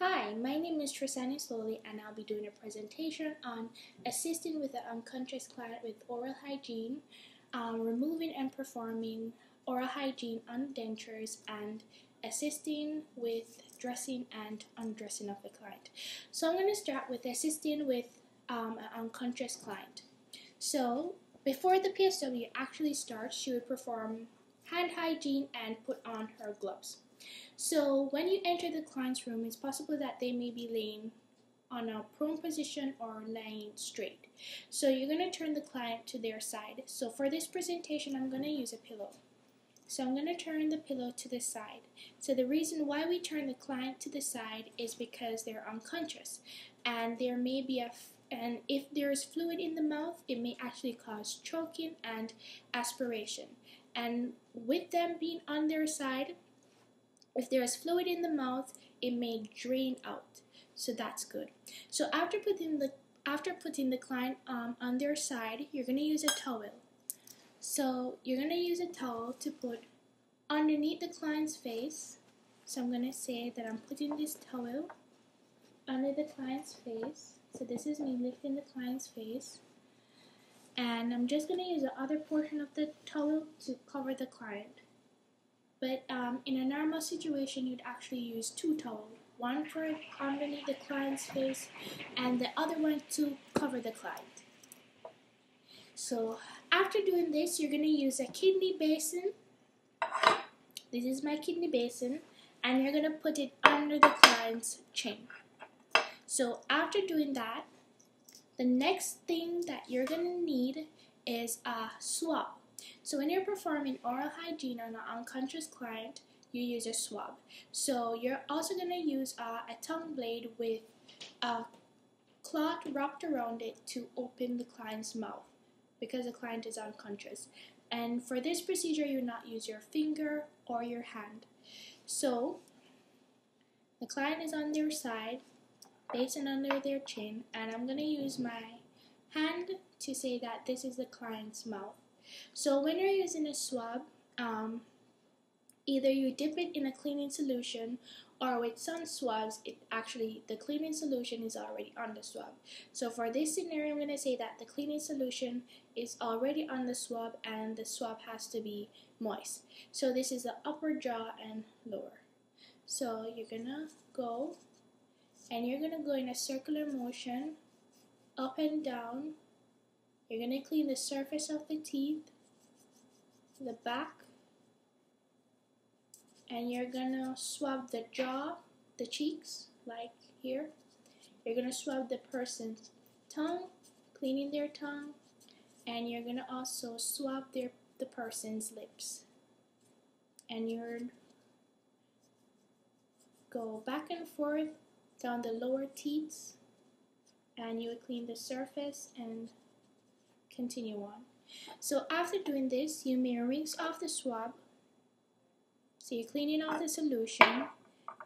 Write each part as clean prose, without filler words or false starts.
Hi, my name is Trisani Slowly and I'll be doing a presentation on assisting with an unconscious client with oral hygiene, removing and performing oral hygiene on dentures, and assisting with dressing and undressing of the client. So I'm going to start with assisting with an unconscious client. So before the PSW actually starts, she would perform hand hygiene and put on her gloves. So when you enter the client's room, it's possible that they may be laying on a prone position or laying straight. So you're going to turn the client to their side. So for this presentation, I'm going to use a pillow. So I'm going to turn the pillow to the side. So the reason why we turn the client to the side is because they're unconscious, and there may be and if there is fluid in the mouth, it may actually cause choking and aspiration. And with them being on their side, if there is fluid in the mouth, it may drain out. So that's good. So after putting the client on their side, you're going to use a towel. So you're going to use a towel to put underneath the client's face. So I'm going to say that I'm putting this towel under the client's face. So this is me lifting the client's face. And I'm just going to use the other portion of the towel to cover the client. But in a normal situation, you'd actually use two towels. One for underneath the client's face and the other one to cover the client. So after doing this, you're going to use a kidney basin. This is my kidney basin, and you're going to put it under the client's chin. So after doing that, the next thing that you're going to need is a swab. So when you're performing oral hygiene on an unconscious client, you use a swab. So you're also going to use a tongue blade with a cloth wrapped around it to open the client's mouth because the client is unconscious. And for this procedure, you not use your finger or your hand. So the client is on their side, facing under their chin, and I'm going to use my hand to say that this is the client's mouth. So when you're using a swab, either you dip it in a cleaning solution, or with some swabs, the cleaning solution is already on the swab. So for this scenario, I'm going to say that the cleaning solution is already on the swab and the swab has to be moist. So this is the upper jaw and lower. So you're going to go, and you're going to go in a circular motion, up and down. You're going to clean the surface of the teeth, the back, and you're going to swab the jaw, the cheeks, like here. You're going to swab the person's tongue, cleaning their tongue, and you're going to also swab the person's lips. And you're go back and forth down the lower teeth, and you would clean the surface and continue on. So after doing this, you may rinse off the swab. So you're cleaning off the solution,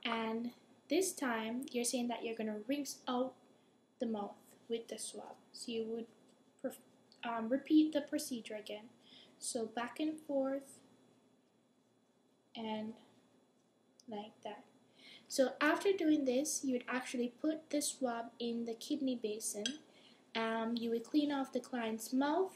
and this time you're saying that you're going to rinse out the mouth with the swab. So you would repeat the procedure again. So back and forth and like that. So after doing this, you would actually put the swab in the kidney basin. You would clean off the client's mouth,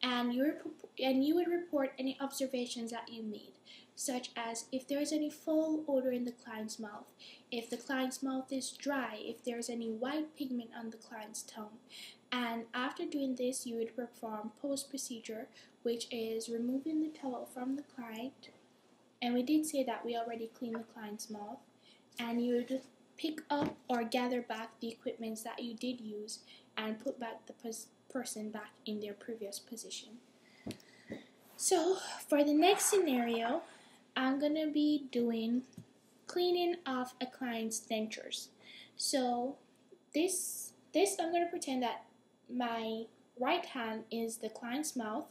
and you would report any observations that you made, such as if there is any foul odor in the client's mouth, if the client's mouth is dry, if there is any white pigment on the client's tongue. And after doing this, you would perform post-procedure, which is removing the towel from the client. And we did say that we already cleaned the client's mouth, and you would pick up or gather back the equipments that you did use and put back the person back in their previous position. So for the next scenario, I'm going to be doing cleaning of a client's dentures. So this I'm going to pretend that my right hand is the client's mouth,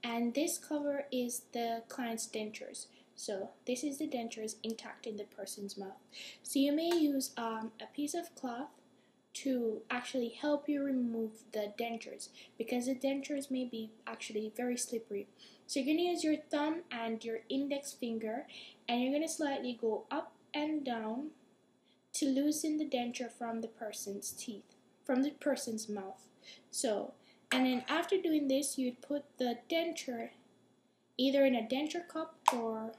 and this cover is the client's dentures. So this is the dentures intact in the person's mouth. So you may use a piece of cloth to actually help you remove the dentures, because the dentures may be actually very slippery. So you're going to use your thumb and your index finger, and you're going to slightly go up and down to loosen the denture from the person's teeth, from the person's mouth. So, and then after doing this, you'd put the denture either in a denture cup or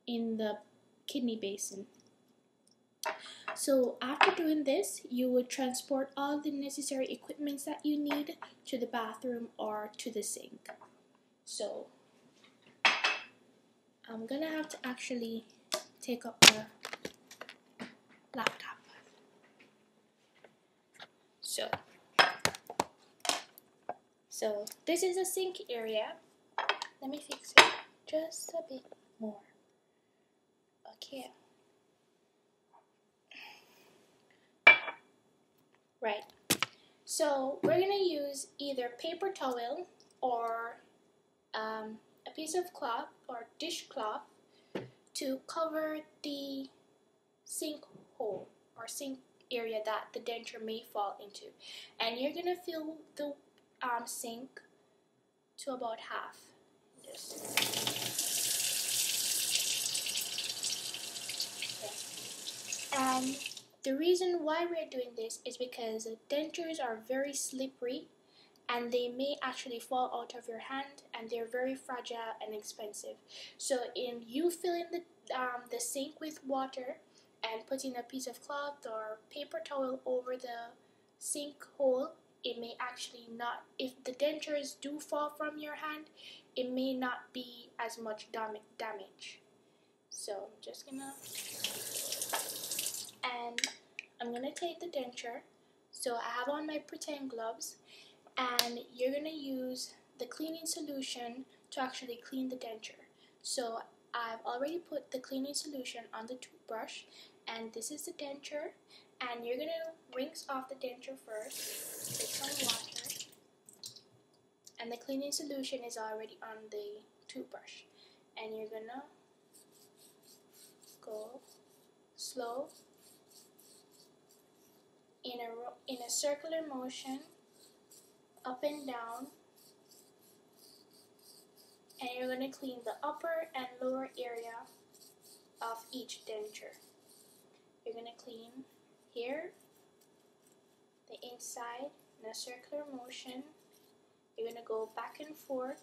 in the kidney basin. So after doing this, you would transport all the necessary equipments that you need to the bathroom or to the sink. So I'm gonna have to actually take up the laptop. So this is a sink area. Let me fix it just a bit more. Okay. Right. So we're gonna use either paper towel or a piece of cloth or dishcloth to cover the sink hole or sink area that the denture may fall into, and you're gonna fill the sink to about half. And the reason why we're doing this is because dentures are very slippery and they may actually fall out of your hand, and they're very fragile and expensive. So in you filling the sink with water and putting a piece of cloth or paper towel over the sink hole, it may actually not, if the dentures do fall from your hand, it may not be as much damage. So I'm just gonna, and I'm gonna take the denture. So I have on my pretend gloves, and you're gonna use the cleaning solution to actually clean the denture. So I've already put the cleaning solution on the toothbrush, and this is the denture, and you're gonna rinse off the denture first with some water, and the cleaning solution is already on the toothbrush, and you're gonna go slow in a circular motion up and down, and you're going to clean the upper and lower area of each denture. You're going to clean here, the inside, in a circular motion. You're going to go back and forth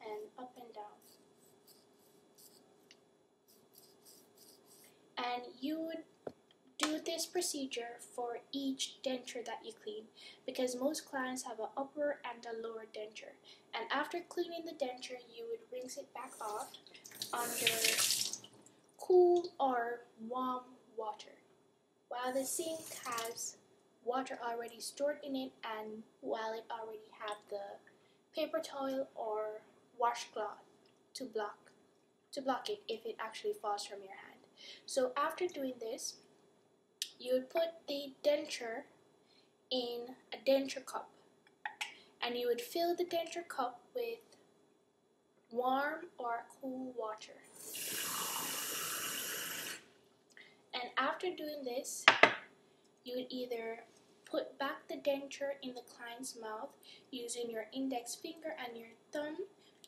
and up and down. And you would do this procedure for each denture that you clean, because most clients have an upper and a lower denture. And after cleaning the denture, you would rinse it back off under cool or warm water, while the sink has water already stored in it, and while it already had the paper towel or washcloth to block it if it actually falls from your hand. So after doing this, you would put the denture in a denture cup, and you would fill the denture cup with warm or cool water. And after doing this, you would either put back the denture in the client's mouth using your index finger and your thumb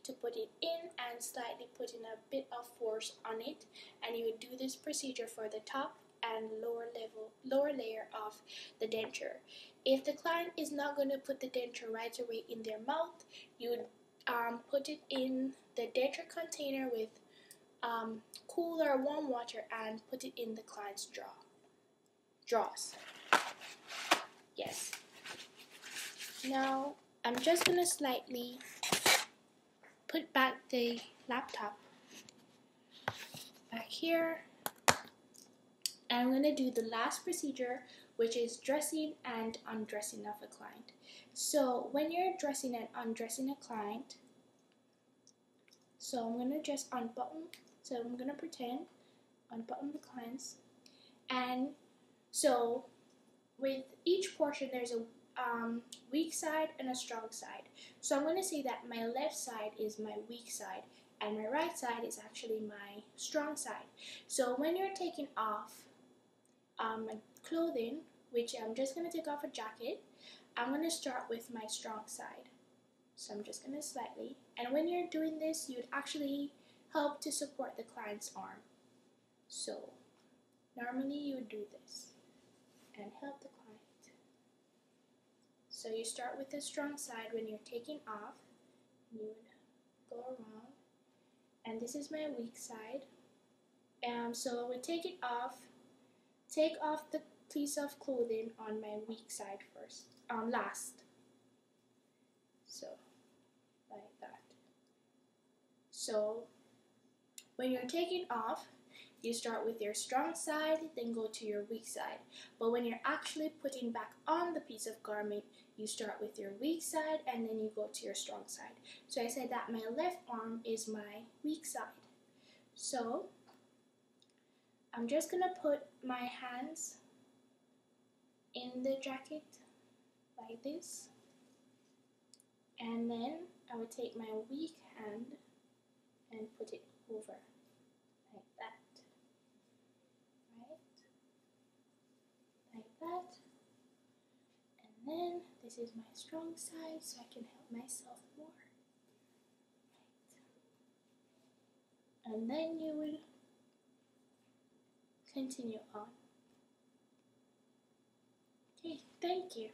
to put it in and slightly putting a bit of force on it, and you would do this procedure for the top and lower layer of the denture. If the client is not going to put the denture right away in their mouth, you would put it in the denture container with cool or warm water and put it in the client's jaws. Yes. Now I'm just going to slightly put back the laptop back here, and I'm going to do the last procedure, which is dressing and undressing of a client. So when you're dressing and undressing a client, so I'm going to just unbutton, so I'm going to pretend unbutton the clients, and so with each portion there's a weak side and a strong side. So I'm going to say that my left side is my weak side and my right side is actually my strong side. So when you're taking off clothing, which I'm just going to take off a jacket, I'm going to start with my strong side. So I'm just going to slightly, and when you're doing this, you'd actually help to support the client's arm. So normally you would do this and help the client. So you start with the strong side when you're taking off. You would go around, and this is my weak side. So we take it off. Take off the piece of clothing on my weak side first, last. So like that. So when you're taking off, you start with your strong side, then go to your weak side. But when you're actually putting back on the piece of garment, you start with your weak side and then you go to your strong side. So I said that my left arm is my weak side. So I'm just gonna put my hands in the jacket like this. And then I would take my weak hand and put it over like that. Right? Like that. And then this is my strong side, so I can help myself more. Right. And then you would continue on. Okay, thank you.